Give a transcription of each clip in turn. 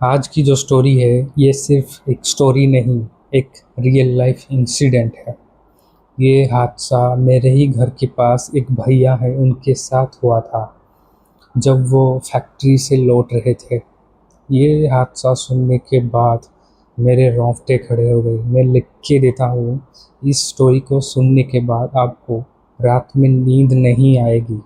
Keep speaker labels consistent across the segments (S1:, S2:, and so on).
S1: आज की जो स्टोरी है ये सिर्फ एक स्टोरी नहीं, एक रियल लाइफ इंसिडेंट है। ये हादसा मेरे ही घर के पास एक भैया है उनके साथ हुआ था जब वो फैक्ट्री से लौट रहे थे। ये हादसा सुनने के बाद मेरे रोंगटे खड़े हो गए। मैं लिख के देता हूँ, इस स्टोरी को सुनने के बाद आपको रात में नींद नहीं आएगी।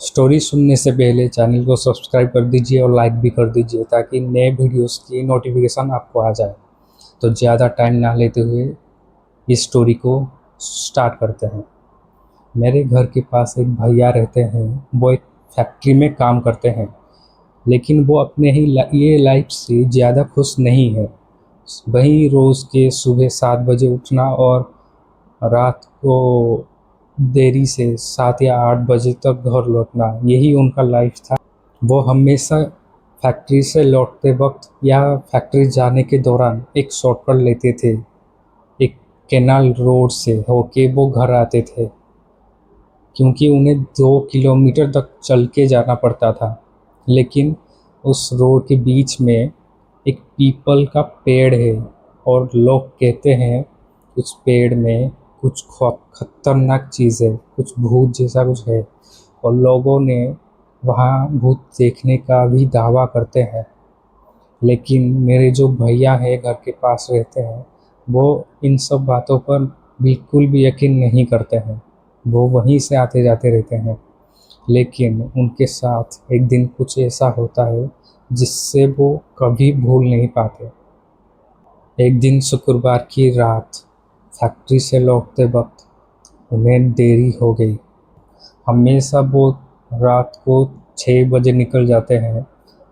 S1: स्टोरी सुनने से पहले चैनल को सब्सक्राइब कर दीजिए और लाइक भी कर दीजिए ताकि नए वीडियोस की नोटिफिकेशन आपको आ जाए। तो ज़्यादा टाइम ना लेते हुए इस स्टोरी को स्टार्ट करते हैं। मेरे घर के पास एक भैया रहते हैं। वो एक फैक्ट्री में काम करते हैं, लेकिन वो अपने ही ये लाइफ से ज़्यादा खुश नहीं है। वही रोज़ के सुबह 7 बजे उठना और रात को देरी से 7 या 8 बजे तक घर लौटना, यही उनका लाइफ था। वो हमेशा फैक्ट्री से लौटते वक्त या फैक्ट्री जाने के दौरान एक शॉर्टकट लेते थे। एक कैनाल रोड से होके वो घर आते थे, क्योंकि उन्हें 2 किलोमीटर तक चल के जाना पड़ता था। लेकिन उस रोड के बीच में एक पीपल का पेड़ है और लोग कहते हैं उस पेड़ में कुछ खतरनाक चीज़ है, कुछ भूत जैसा कुछ है, और लोगों ने वहाँ भूत देखने का भी दावा करते हैं। लेकिन मेरे जो भैया है घर के पास रहते हैं, वो इन सब बातों पर बिल्कुल भी यकीन नहीं करते हैं। वो वहीं से आते जाते रहते हैं। लेकिन उनके साथ एक दिन कुछ ऐसा होता है जिससे वो कभी भूल नहीं पाते। एक दिन शुक्रवार की रात फैक्ट्री से लौटते वक्त उन्हें देरी हो गई। हमेशा वो रात को 6 बजे निकल जाते हैं,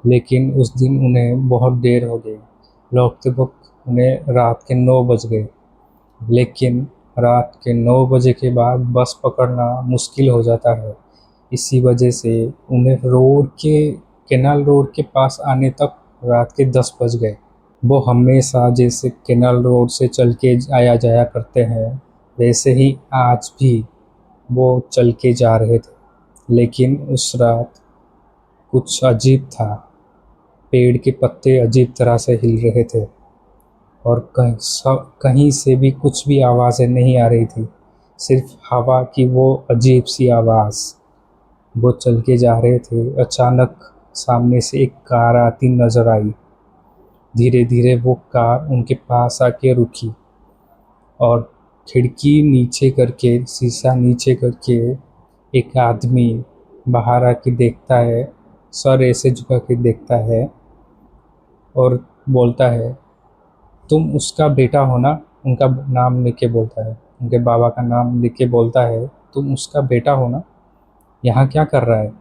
S1: लेकिन उस दिन उन्हें बहुत देर हो गई। लौटते वक्त उन्हें रात के 9 बज गए। लेकिन रात के 9 बजे के बाद बस पकड़ना मुश्किल हो जाता है। इसी वजह से उन्हें कैनाल रोड के पास आने तक रात के 10 बज गए। वो हमेशा जैसे कैनाल रोड से चल के आया जाया करते हैं, वैसे ही आज भी वो चल के जा रहे थे। लेकिन उस रात कुछ अजीब था। पेड़ के पत्ते अजीब तरह से हिल रहे थे और कहीं से भी कुछ भी आवाज़ें नहीं आ रही थी, सिर्फ हवा की वो अजीब सी आवाज़। वो चल के जा रहे थे, अचानक सामने से एक कार आती नज़र आई। धीरे धीरे वो कार उनके पास आके रुकी और खिड़की नीचे करके, शीशा नीचे करके एक आदमी बाहर आके देखता है, सर ऐसे झुका के देखता है और बोलता है, तुम उसका बेटा हो ना? उनका नाम लेके बोलता है, उनके बाबा का नाम लेके बोलता है, तुम उसका बेटा हो ना? यहाँ क्या कर रहा है?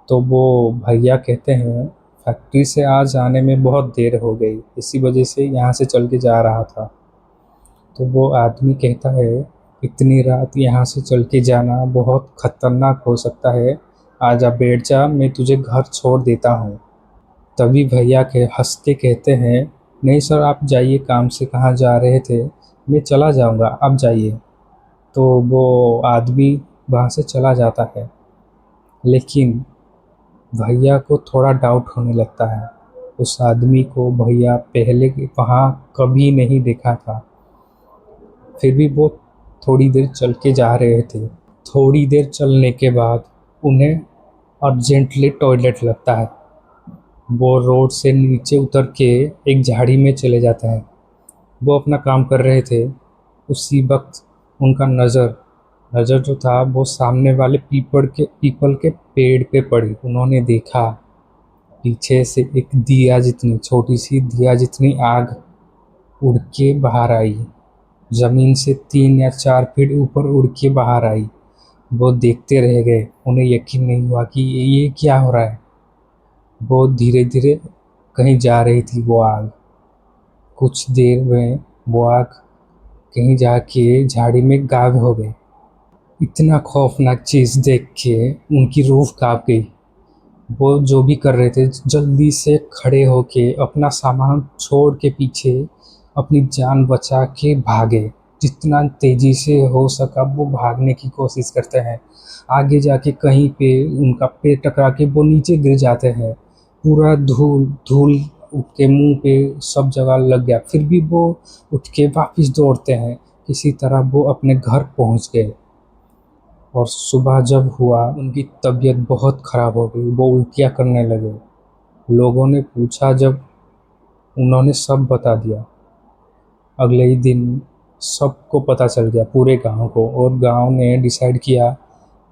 S1: तो वो भैया कहते हैं, फैक्ट्री से आज आने में बहुत देर हो गई, इसी वजह से यहाँ से चल के जा रहा था। तो वो आदमी कहता है, इतनी रात यहाँ से चल के जाना बहुत खतरनाक हो सकता है। आजा बैठ जा, मैं तुझे घर छोड़ देता हूँ। तभी भैया के हंस के कहते हैं, नहीं सर आप जाइए, काम से कहाँ जा रहे थे, मैं चला जाऊँगा, आप जाइए। तो वो आदमी वहाँ से चला जाता है। लेकिन भैया को थोड़ा डाउट होने लगता है। उस आदमी को भैया पहले वहाँ कभी नहीं देखा था। फिर भी वो थोड़ी देर चल के जा रहे थे। थोड़ी देर चलने के बाद उन्हें अर्जेंटली टॉयलेट लगता है। वो रोड से नीचे उतर के एक झाड़ी में चले जाते हैं। वो अपना काम कर रहे थे, उसी वक्त उनका नज़र जो था वो सामने वाले पीपल के पेड़ पे पड़ी। उन्होंने देखा पीछे से एक दिया जितनी, छोटी सी दिया जितनी आग उड़ के बाहर आई। ज़मीन से 3 या 4 फीट ऊपर उड़ के बाहर आई। वो देखते रह गए, उन्हें यकीन नहीं हुआ कि ये क्या हो रहा है। वो धीरे धीरे कहीं जा रही थी वो आग। कुछ देर में वो आग कहीं जाके झाड़ी में गायब हो गई। इतना खौफनाक चीज़ देख के उनकी रूह कांप गई। वो जो भी कर रहे थे जल्दी से खड़े होके अपना सामान छोड़ के पीछे अपनी जान बचा के भागे। जितना तेज़ी से हो सका वो भागने की कोशिश करते हैं। आगे जाके कहीं पे उनका पैर टकरा के वो नीचे गिर जाते हैं। पूरा धूल धूल उसके मुंह पे सब जगह लग गया। फिर भी वो उठ के वापस दौड़ते हैं। किसी तरह वो अपने घर पहुंच गए। और सुबह जब हुआ उनकी तबीयत बहुत ख़राब हो गई, वो उल्टियाँ करने लगे। लोगों ने पूछा जब, उन्होंने सब बता दिया। अगले ही दिन सबको पता चल गया, पूरे गांव को, और गांव ने डिसाइड किया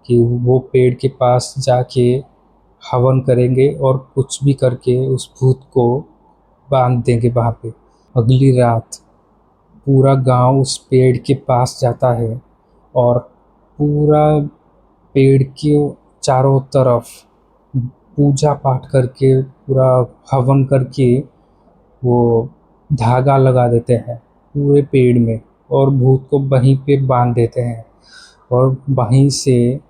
S1: कि वो पेड़ के पास जाके हवन करेंगे और कुछ भी करके उस भूत को बांध देंगे वहाँ पे। अगली रात पूरा गांव उस पेड़ के पास जाता है और पूरा पेड़ के चारों तरफ पूजा पाठ करके, पूरा हवन करके, वो धागा लगा देते हैं पूरे पेड़ में और भूत को वहीं पे बांध देते हैं। और वहीं से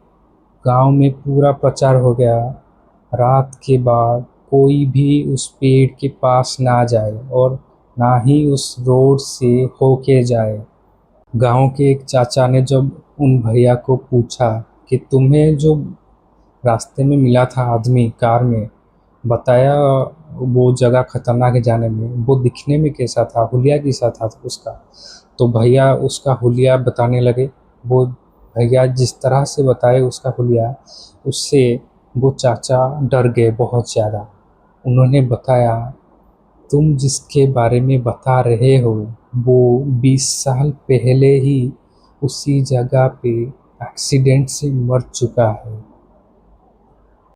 S1: गांव में पूरा प्रचार हो गया, रात के बाद कोई भी उस पेड़ के पास ना जाए और ना ही उस रोड से होके जाए। गांव के एक चाचा ने जब उन भैया को पूछा कि तुम्हें जो रास्ते में मिला था आदमी कार में, बताया वो जगह खतरनाक है जाने में, वो दिखने में कैसा था, हुलिया कैसा था उसका। तो भैया उसका हुलिया बताने लगे। वो भैया जिस तरह से बताए उसका हुलिया, उससे वो चाचा डर गए बहुत ज़्यादा। उन्होंने बताया, तुम जिसके बारे में बता रहे हो वो 20 साल पहले ही उसी जगह पे एक्सीडेंट से मर चुका है।